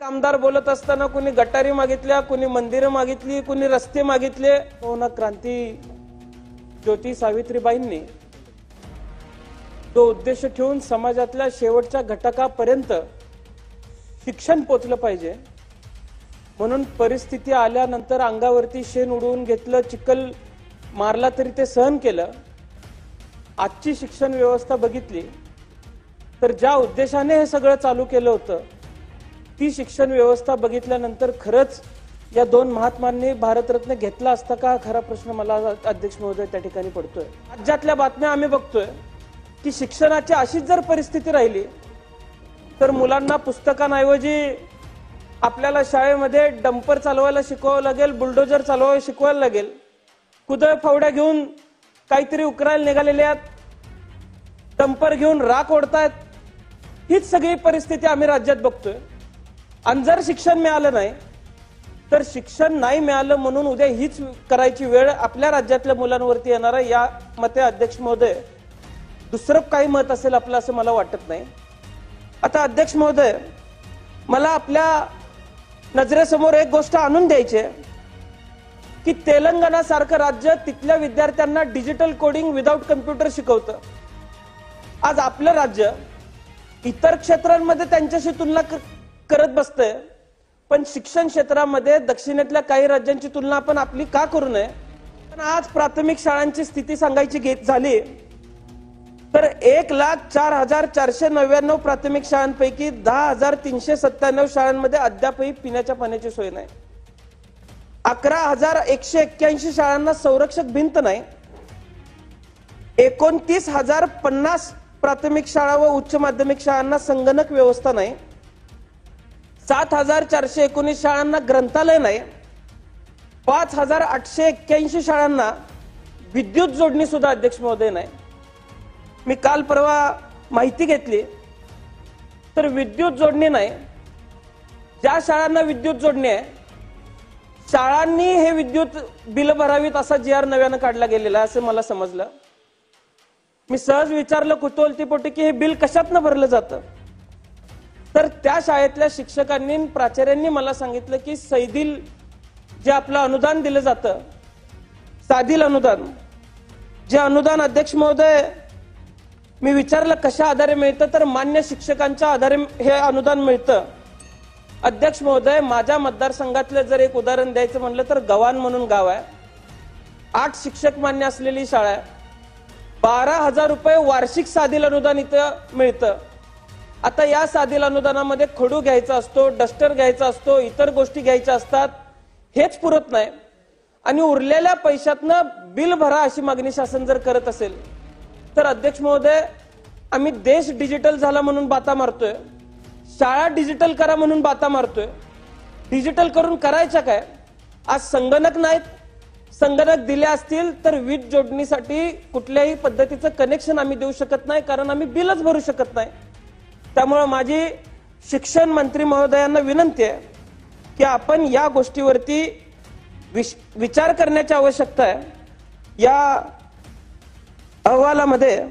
आमदार बोलत असताना कुणी गटारी मागितल्या, कुणी मंदिरं मागितली, कुणी रस्ते मागितले. हो ना, क्रांती ज्योती सावित्रीबाईंनी तो उद्देश ठेवून समाजातल्या शेवटच्या घटकापर्यंत शिक्षण पोचलं पाहिजे म्हणून परिस्थिती आल्यानंतर अंगावरती शेण उडवून घेतलं, चिखल मारला तरी ते सहन केलं. आजची शिक्षण व्यवस्था बघितली तर ज्या उद्देशाने हे सगळं चालू केलं होतं ती शिक्षण व्यवस्था बघितल्यानंतर खरंच या दोन महात्मांनी भारतरत्न घेतला असता का, खरा प्रश्न मला अध्यक्ष महोदय त्या ठिकाणी पडतोय. राज्यातल्या बातम्या आम्ही बघतोय की शिक्षणाची अशीच जर परिस्थिती राहिली तर मुलांना पुस्तकांऐवजी आपल्याला शाळेमध्ये डंपर चालवायला शिकवावं लागेल, बुलडोजर चालवायला शिकवायला लागेल. कुदळ फावड्या घेऊन काहीतरी उकरायला निघालेले आहेत, डंपर घेऊन राख ओढतायत. हीच सगळी परिस्थिती आम्ही राज्यात बघतोय. आणि जर शिक्षण मिळालं नाही तर शिक्षण नाही मिळालं म्हणून उद्या हीच करायची वेळ आपल्या राज्यातल्या मुलांवरती येणार आहे. या मते अध्यक्ष महोदय दुसरं काही मत असेल आपलं असं मला वाटत नाही. आता अध्यक्ष महोदय, मला आपल्या नजरेसमोर एक गोष्ट आणून द्यायची आहे की तेलंगणा सारखं राज्य तिथल्या विद्यार्थ्यांना डिजिटल कोडिंग विदाउट कम्प्युटर शिकवतं. आज आपलं राज्य इतर क्षेत्रांमध्ये त्यांच्याशी तुलना करत बसतंय, पण शिक्षण क्षेत्रामध्ये दक्षिणेतल्या काही राज्यांची तुलना आपण आपली का करू नये. पण आज प्राथमिक शाळांची स्थिती सांगायची झाली तर 1,04,499 प्राथमिक शाळांपैकी 10,397 शाळांमध्ये अद्यापही पिण्याच्या पाण्याची सोय नाही. 11,181 शाळांना संरक्षक भिंत नाही. 29,050 प्राथमिक शाळा व उच्च माध्यमिक शाळांना संगणक व्यवस्था नाही. 7,419 शाळांना ग्रंथालय नाही. 5,881 शाळांना विद्युत जोडणी सुद्धा अध्यक्ष महोदय नाही. मी काल परवा माहिती घेतली तर विद्युत जोडणी नाही. ज्या शाळांना विद्युत जोडणी आहे शाळांनी हे विद्युत बिल भरावीत असा GR नव्यानं काढला गेलेला असं मला समजलं. मी सहज विचारलं कुतूहलतेपोटी की हे बिल कशातनं भरलं जातं, तर त्या शाळेतल्या शिक्षकांनी प्राचार्यांनी मला सांगितलं की सैदिल जे आपलं अनुदान दिलं जातं, साधील अनुदान, जे अनुदान अध्यक्ष महोदय मी विचारलं कशा आधारे मिळतं तर मान्य शिक्षकांच्या आधारे हे अनुदान मिळतं. अध्यक्ष महोदय, माझ्या मतदारसंघातलं जर एक उदाहरण द्यायचं म्हणलं तर गव्हाण म्हणून गाव आहे. 8 शिक्षक मान्य असलेली शाळा आहे. 12,000 रुपये वार्षिक साधील अनुदान इथं मिळतं. आता या साधील अनुदानामध्ये खडू घ्यायचा असतो, डस्टर घ्यायचा असतो, इतर गोष्टी घ्यायच्या असतात, हेच पुरत नाही. आणि उरलेल्या पैशातनं बिल भरा अशी मागणी शासन जर करत असेल तर अध्यक्ष महोदय, आम्ही देश डिजिटल झाला म्हणून बाता मारतोय, शाळा डिजिटल करा म्हणून बाता मारतोय. डिजिटल करून करायच्या काय? आज संगणक नाहीत. संगणक दिले असतील तर वीज जोडणीसाठी कुठल्याही पद्धतीचं कनेक्शन आम्ही देऊ शकत नाही, कारण आम्ही बिलच भरू शकत नाही. त्यामुळे माझी शिक्षण मंत्री महोदयांना विनंती आहे की आपण या गोष्टीवरती विचार करण्याची आवश्यकता आहे. या अहवालामध्ये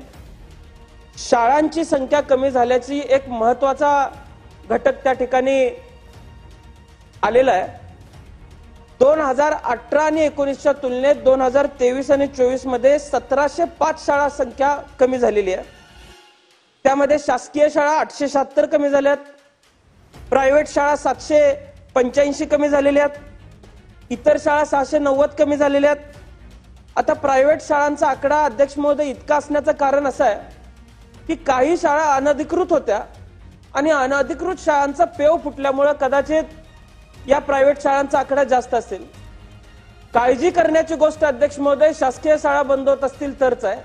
शाळांची संख्या कमी झाल्याची एक महत्वाचा घटक त्या ठिकाणी आलेला आहे. 2018 आणि 19च्या तुलनेत 2023 आणि 24 मध्ये 1705 शाळा संख्या कमी झालेली आहे. त्यामध्ये शासकीय शाळा 876 कमी झाल्यात, प्रायव्हेट शाळा 785 कमी झालेल्या आहेत, इतर शाळा 690 कमी झालेल्या आहेत. आता प्रायव्हेट शाळांचा आकडा अध्यक्ष महोदय इतका असण्याचं कारण असं आहे की काही शाळा अनधिकृत होत्या आणि अनधिकृत शाळांचा पेव फुटल्यामुळे कदाचित या प्रायव्हेट शाळांचा आकडा जास्त असेल. काळजी करण्याची गोष्ट अध्यक्ष महोदय शासकीय शाळा बंद होत असतील तरच आहे.